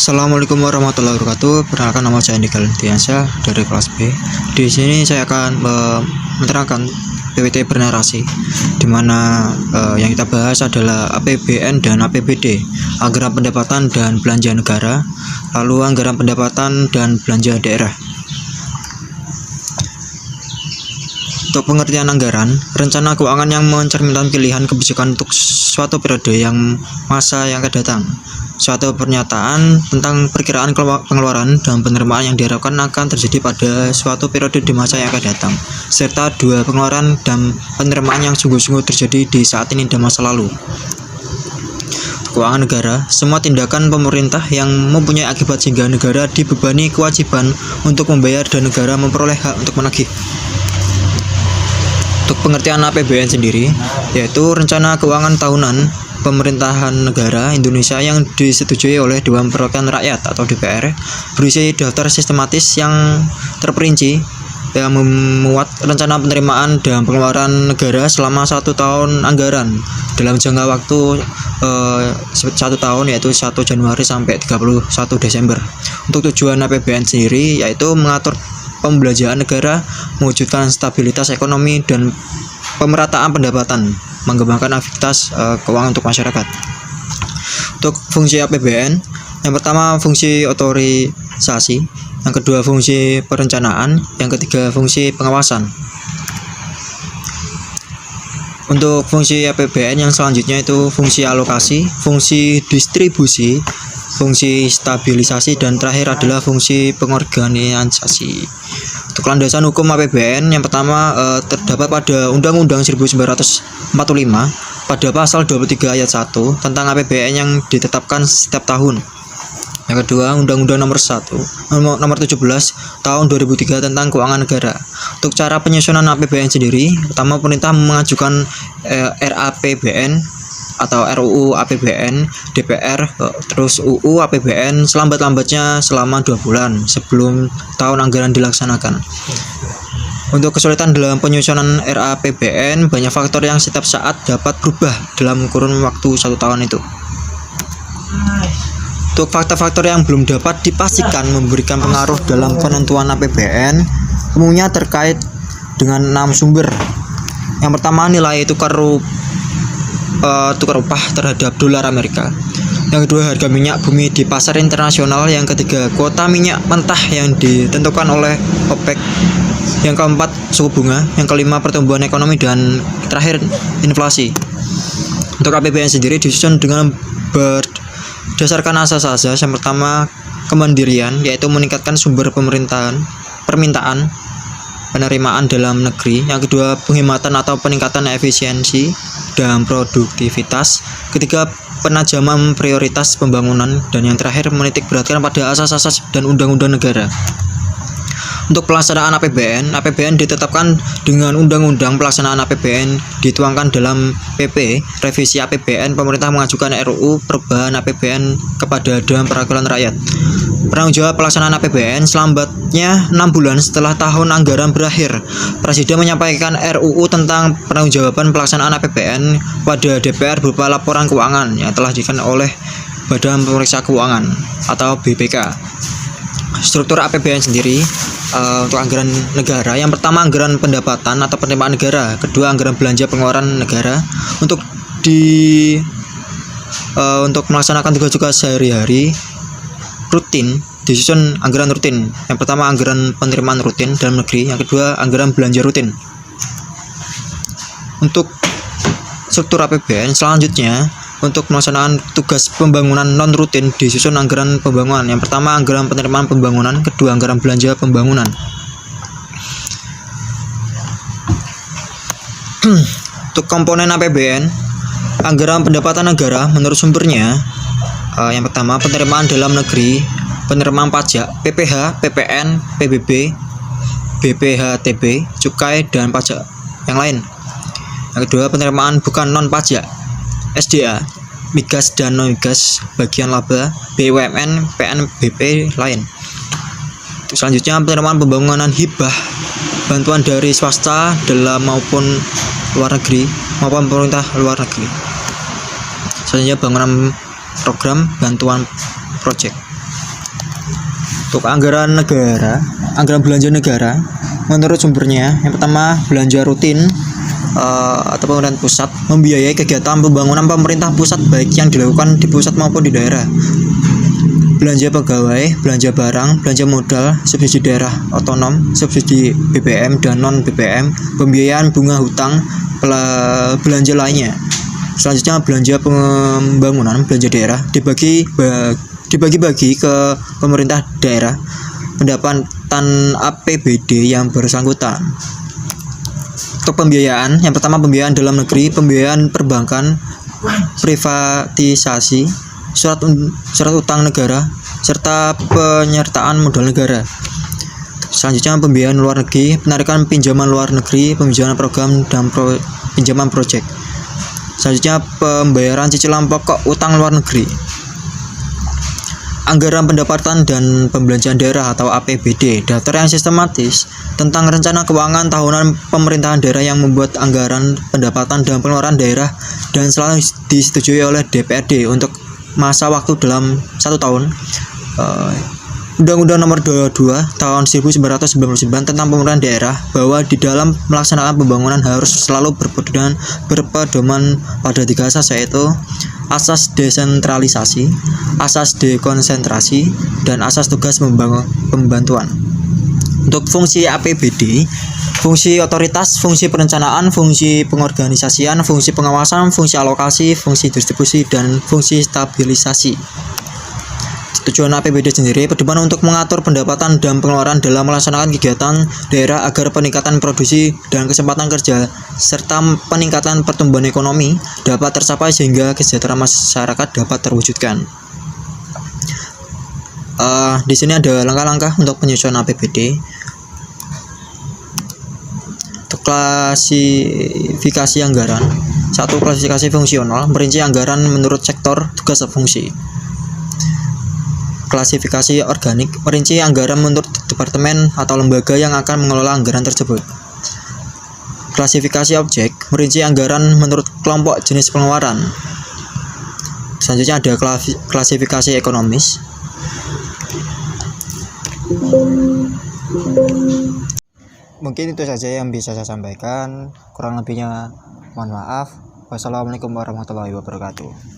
Assalamualaikum warahmatullahi wabarakatuh. Perkenalkan, nama saya Andika Lentiansyah dari kelas B. Di sini saya akan menerangkan PPT bernarasi, di mana yang kita bahas adalah APBN dan APBD, anggaran pendapatan dan belanja negara, lalu anggaran pendapatan dan belanja daerah. Untuk pengertian anggaran, rencana keuangan yang mencerminkan pilihan kebijakan untuk suatu periode yang masa yang akan datang. Suatu pernyataan tentang perkiraan pengeluaran dan penerimaan yang diharapkan akan terjadi pada suatu periode di masa yang akan datang, serta dua pengeluaran dan penerimaan yang sungguh-sungguh terjadi di saat ini dan masa lalu. Keuangan negara, semua tindakan pemerintah yang mempunyai akibat sehingga negara dibebani kewajiban untuk membayar dan negara memperoleh hak untuk menagih. Untuk pengertian APBN sendiri, yaitu rencana keuangan tahunan pemerintahan negara Indonesia yang disetujui oleh Dewan Perwakilan Rakyat atau DPR, berisi daftar sistematis yang terperinci yang memuat rencana penerimaan dan pengeluaran negara selama 1 tahun anggaran dalam jangka waktu 1 tahun, yaitu 1 Januari sampai 31 Desember. Untuk tujuan APBN sendiri yaitu mengatur pembelanjaan negara, mewujudkan stabilitas ekonomi dan pemerataan pendapatan, mengembangkan aktivitas keuangan untuk masyarakat. Untuk fungsi APBN, yang pertama fungsi otorisasi, yang kedua fungsi perencanaan, yang ketiga fungsi pengawasan. Untuk fungsi APBN yang selanjutnya itu fungsi alokasi, fungsi distribusi, fungsi stabilisasi, dan terakhir adalah fungsi pengorganisasi. Untuk landasan hukum APBN, yang pertama terdapat pada Undang-Undang 1945 pada pasal 23 ayat 1 tentang APBN yang ditetapkan setiap tahun. Yang kedua, Undang-Undang nomor 17 tahun 2003 tentang keuangan negara. Untuk cara penyusunan APBN sendiri, pertama pemerintah mengajukan RAPBN atau RUU APBN, DPR, terus UU APBN selambat-lambatnya selama 2 bulan sebelum tahun anggaran dilaksanakan. Untuk kesulitan dalam penyusunan RAPBN, banyak faktor yang setiap saat dapat berubah dalam kurun waktu 1 tahun itu. Untuk faktor-faktor yang belum dapat dipastikan memberikan pengaruh dalam penentuan APBN, umumnya terkait dengan 6 sumber. Yang pertama, nilai tukar upah terhadap dolar Amerika. Yang kedua, harga minyak bumi di pasar internasional. Yang ketiga, kuota minyak mentah yang ditentukan oleh OPEC. Yang keempat, suku bunga. Yang kelima, pertumbuhan ekonomi. Dan terakhir, inflasi. Untuk APBN sendiri disusun dengan berdasarkan asas-asas. Yang pertama, kemandirian, yaitu meningkatkan sumber permintaan penerimaan dalam negeri. Yang kedua, penghematan atau peningkatan efisiensi dan produktivitas. Ketiga, penajaman prioritas pembangunan. Dan yang terakhir, menitik beratkan pada asas-asas dan undang-undang negara. Untuk pelaksanaan APBN ditetapkan dengan Undang-Undang Pelaksanaan APBN dituangkan dalam PP Revisi APBN. Pemerintah mengajukan RUU perubahan APBN kepada Dewan Perwakilan Rakyat. Penanggung jawab pelaksanaan APBN selambatnya 6 bulan setelah tahun anggaran berakhir. Presiden menyampaikan RUU tentang penanggung-jawaban pelaksanaan APBN pada DPR berupa laporan keuangan yang telah diberikan oleh Badan Pemeriksa Keuangan atau BPK. Struktur APBN sendiri untuk anggaran negara, yang pertama anggaran pendapatan atau penerimaan negara, kedua anggaran belanja pengeluaran negara. Untuk melaksanakan tugas-tugas sehari-hari rutin disusun anggaran rutin. Yang pertama anggaran penerimaan rutin dalam negeri, yang kedua anggaran belanja rutin. Untuk struktur APBN selanjutnya, untuk melaksanakan tugas pembangunan non rutin disusun anggaran pembangunan. Yang pertama anggaran penerimaan pembangunan, kedua anggaran belanja pembangunan. Untuk komponen APBN, anggaran pendapatan negara menurut sumbernya, yang pertama penerimaan dalam negeri, penerimaan pajak, PPh, PPN, PBB, BPHTB, cukai, dan pajak yang lain. Yang kedua, penerimaan bukan non pajak, SDA, migas dan non migas, bagian laba, BUMN, PNBP lain. Selanjutnya penerimaan pembangunan hibah, bantuan dari swasta dalam maupun luar negeri maupun pemerintah luar negeri. Selanjutnya bangunan program bantuan project. Untuk anggaran negara, anggaran belanja negara, menurut sumbernya, yang pertama belanja rutin atau pemerintahan pusat membiayai kegiatan pembangunan pemerintah pusat baik yang dilakukan di pusat maupun di daerah. Belanja pegawai, belanja barang, belanja modal, subsidi daerah otonom, subsidi BBM dan non BBM, pembiayaan bunga hutang, belanja lainnya. Selanjutnya belanja pembangunan, belanja daerah dibagi-bagi ke pemerintah daerah, pendapatan APBD yang bersangkutan. Untuk pembiayaan, yang pertama pembiayaan dalam negeri, pembiayaan perbankan, privatisasi, surat utang negara, serta penyertaan modal negara. Selanjutnya pembiayaan luar negeri, penarikan pinjaman luar negeri, pembiayaan program dan pinjaman proyek. Selanjutnya pembayaran cicilan pokok utang luar negeri. Anggaran pendapatan dan pembelanjaan daerah atau APBD, daftar yang sistematis tentang rencana keuangan tahunan pemerintahan daerah yang membuat anggaran pendapatan dan pengeluaran daerah dan selalu disetujui oleh DPRD untuk masa waktu dalam 1 tahun. Undang-Undang Nomor 22 Tahun 1999 tentang pemerintahan daerah bahwa di dalam melaksanakan pembangunan harus selalu berpedoman pada 3 asas, yaitu asas desentralisasi, asas dekonsentrasi, dan asas tugas pembantuan. Untuk fungsi APBD, fungsi otoritas, fungsi perencanaan, fungsi pengorganisasian, fungsi pengawasan, fungsi alokasi, fungsi distribusi, dan fungsi stabilisasi. Tujuan APBD sendiri berdepan untuk mengatur pendapatan dan pengeluaran dalam melaksanakan kegiatan daerah agar peningkatan produksi dan kesempatan kerja serta peningkatan pertumbuhan ekonomi dapat tercapai sehingga kesejahteraan masyarakat dapat terwujudkan. Di sini ada langkah-langkah untuk penyusunan APBD. Untuk klasifikasi anggaran, 1. Klasifikasi fungsional, merinci anggaran menurut sektor, tugas, dan fungsi. Klasifikasi organik, merinci anggaran menurut departemen atau lembaga yang akan mengelola anggaran tersebut. Klasifikasi objek, merinci anggaran menurut kelompok jenis pengeluaran. Selanjutnya ada klasifikasi ekonomis. Mungkin itu saja yang bisa saya sampaikan, kurang lebihnya mohon maaf. Wassalamualaikum warahmatullahi wabarakatuh.